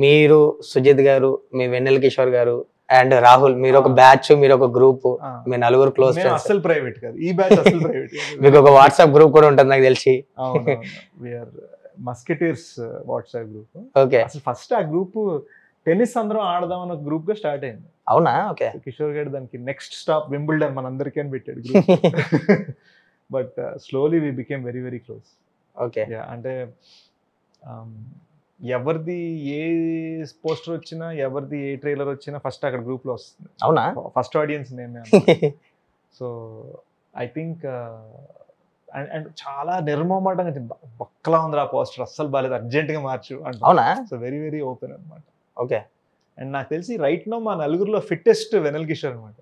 మీరు సుజిత్ గారు, మీ వెన్నెల కిషోర్ గారు అండ్ రాహుల్, మీరు ఒక బ్యాచ్, మీరు ఒక గ్రూప్, మీ నలుగురు క్లోజ్ ఫ్రెండ్స్. అసలు ప్రైవేట్ కాదు ఈ బ్యాచ్, అసలు ప్రైవేట్ మీకు ఒక వాట్సాప్ గ్రూప్ కూడా ఉంటుంది నాకు తెలిసి. We are musketeers WhatsApp group. Okay. అసలు ఫస్ట్ ఆ గ్రూప్ టెన్నిస్ అందరం ఆడదాం అన్న గ్రూప్ గా స్టార్ట్ అయింది. అవునా? ఓకే. కిషోర్ గారు దానికి నెక్స్ట్ స్టాప్ వింబుల్డన్ మనందరికీ అని పెట్టాడు group. But slowly we became very very close. Okay. అంటే ఎవరిది ఏ పోస్టర్ వచ్చినా, ఎవరిది ఏ ట్రైలర్ వచ్చినా ఫస్ట్ అక్కడ గ్రూప్ లో వస్తుంది. అవునా? ఫస్ట్ ఆడియన్స్ నేనే. సో ఐ థింక్ అండ్ చాలా నిర్మమాటంగా బక్కలా ఉంది ఆ పోస్టర్, అస్సలు బాగాలేదు, అర్జెంట్ గా మార్చు అంటే. అవునా? సో వెరీ వెరీ ఓపెన్ అనమాట. ఓకే. అండ్ నాకు తెలిసి రైట్ నో మా నలుగురులో ఫిట్టెస్ట్ వెనల్ కిషోర్ అనమాట.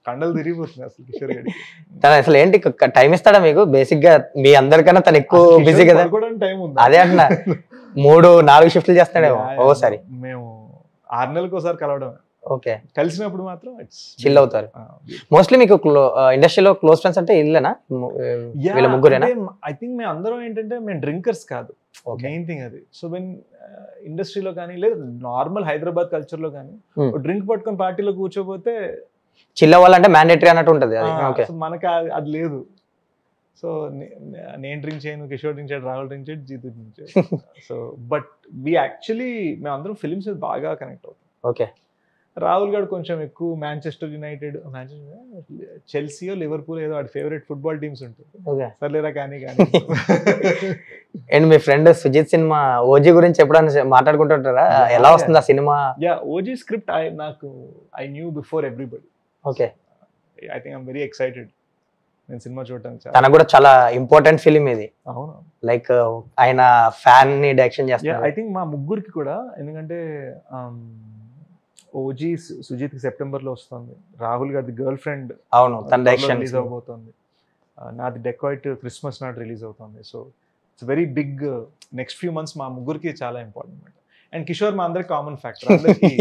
కండలు తిరిగిపోతుంది అసలు కిషోర్ గారికి. తను అసలు ఏంటి టైం ఇస్తాడా మీకు? బేసిక్ గా మీ అందరికన్నా తను ఎక్కువ బిజీ కదా. టైం ఉంది. అదే అంటున్నా, 3-4 షిఫ్ట్లు చేస్తాడేమో ఓసారి. మేము 6 నెలలకు ఒకసారి కలవడం. ఓకే. కలిసినప్పుడు మాత్రం చిల్ అవుతారు. మోస్ట్లీ మీకు ఇండస్ట్రీలో క్లోజ్ ఫ్రెండ్స్ అంటే ఇల్లేనా? వీళ్ళ ముగ్గురేనా? ఐ థింక్ మేము అందరం ఏంటంటే మేము డ్రింకర్స్ కాదు, మెయిన్ థింగ్ అది. సో వెన్ ఇండస్ట్రీలో కానీ లేదు నార్మల్ హైదరాబాద్ కల్చర్ లో కానీ డ్రింక్ పట్టుకొని పార్టీలో కూర్చోపోతే చిల్ అవ్వాలంటే మ్యాండేటరీ అన్నట్టు ఉంటుంది. మనకి అది లేదు. సో నేను డ్రింక్ చేయను, కిషోర్ డ్రింక్ చేయడు, రాహుల్ డ్రింక్ చేయడు, జీతు డ్రింక్ చేయడు. సో బట్ వి యాక్చువల్లీ మేము అందరం ఫిల్మ్స్ బాగా కనెక్ట్ అవుతాం. ఓకే. రాహుల్ గారు కొంచెం ఎక్కువ మాంచెస్టర్ యునైటెడ్, చెల్సియో లివర్పూల్ ఏదో వాడి ఫేవరెట్ ఫుట్బాల్ టీమ్స్ ఉంటుంది. సర్లేరా కానీ అండ్ మీ ఫ్రెండ్ సుజిత్ సినిమా ఓజీ గురించి ఎప్పుడైనా మాట్లాడుకుంటుంటారా? ఎలా వస్తుంది ఆ సినిమా? ఓజీ స్క్రిప్ట్ నాకు I knew before everybody. Okay. I think I'm very excited నేను సినిమా చూడటానికి. తనకు కూడా చాలా ఇంపార్టెంట్ ఫిలిం ఇది. అవును. లైక్ ఆయన ఫ్యాన్ ని డైరెక్షన్ చేస్తారు. ఐ థింక్ మా ముగ్గురికి కూడా, ఎందుకంటే ఓజీ సుజిత్ సెప్టెంబర్ లో వస్తుంది, రాహుల్ గారి గర్ల్ ఫ్రెండ్ అవును తన డైరెక్షన్ రిలీజ్ అవబోతుంది, నాది డెకాయిట్ క్రిస్మస్ నాడు రిలీజ్ అవుతుంది. So it's very big next few months మా ముగ్గురికి చాలా ఇంపార్టెంట్ అనమాట. అండ్ కిషోర్ మా అందరికి కామన్ ఫ్యాక్టర్, అందరికి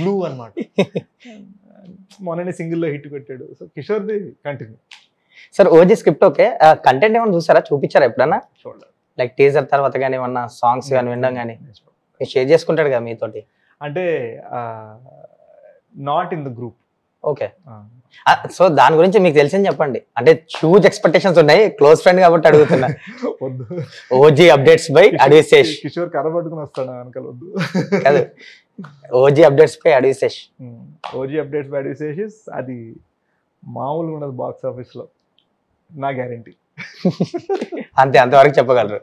గ్లూ అనమాట. మొన్ననే సింగిల్ లో హిట్ కొట్టాడు. సో కిషోర్ది continue. Sir OG script okay, content ఏమైనా చూసారా? చూపించారా ఎప్పుడన్నా? చూడలేదు. లైక్ టీజర్ తర్వాత కానీ ఏమన్నా సాంగ్స్ కానీ వినడం కానీ షేర్ చేసుకుంటాడు కదా మీతోటి? అంటే not in the group. Okay. So దాని గురించి మీకు తెలిసింది చెప్పండి. అంటే హ్యూజ్ ఎక్స్పెక్టేషన్స్ ఉన్నాయి, క్లోజ్ ఫ్రెండ్ కాబట్టి అడుగుతున్నా. OG updates by Adivi Sesh. Kishore కర్ర పట్టుకుని వస్తాడు వెనకాల. వద్దు కాదు, OG updates by Adivi Sesh. OG updates by Adivi Sesh అది మామూలుగా ఉండదు బాక్స్ ఆఫీస్ లో, నా గ్యారంటీ. అంతే, అంతవరకు చెప్పగలరు.